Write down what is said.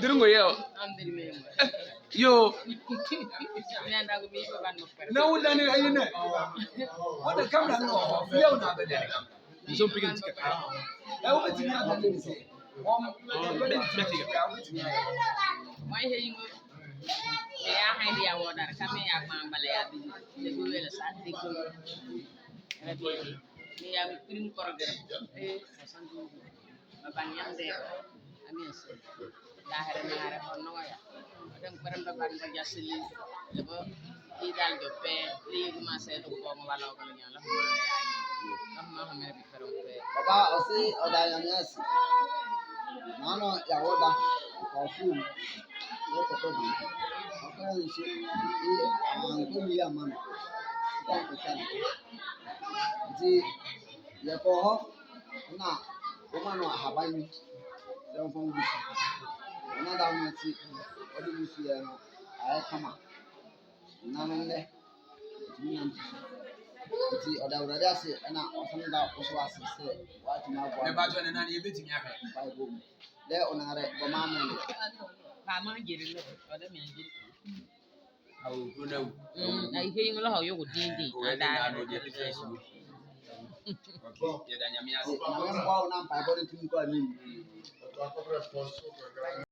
Durungo yo. Yo. Na wunda ne ayi ne wanda kamera no yau na bele Ils ont pris une ticket. ai wo ti ya ta ni se Mai he ngo ya hai dia wodar kame ya mambale ya bi de go wela santi ko ni ya prim program santu babanyam de amies dahare ngare honno ya dem param baban ba jasili lebo idal do pe li ma se do ko wala ko nyala ho ya amma ha me bi param pe baba osi oda yanyasi nano ya woda ko fu yo ko to bi ko nsi ko mi ya man ko ko tan ji ya ko ho na ko mano habani yo fon bi na da mu ti odi mi fi ya no ay kama nano ne ji nan ti oda urada se na osan da oso asese wa ti na ne ba jo ne na ne betimi aka Bible le onare go mama ni ba ma jiri lo oda mi jiri awu ko na wu ai he ngo ho yo go din din ada no dia ti face okay ya da nyamia se ko na Bible ti ko ni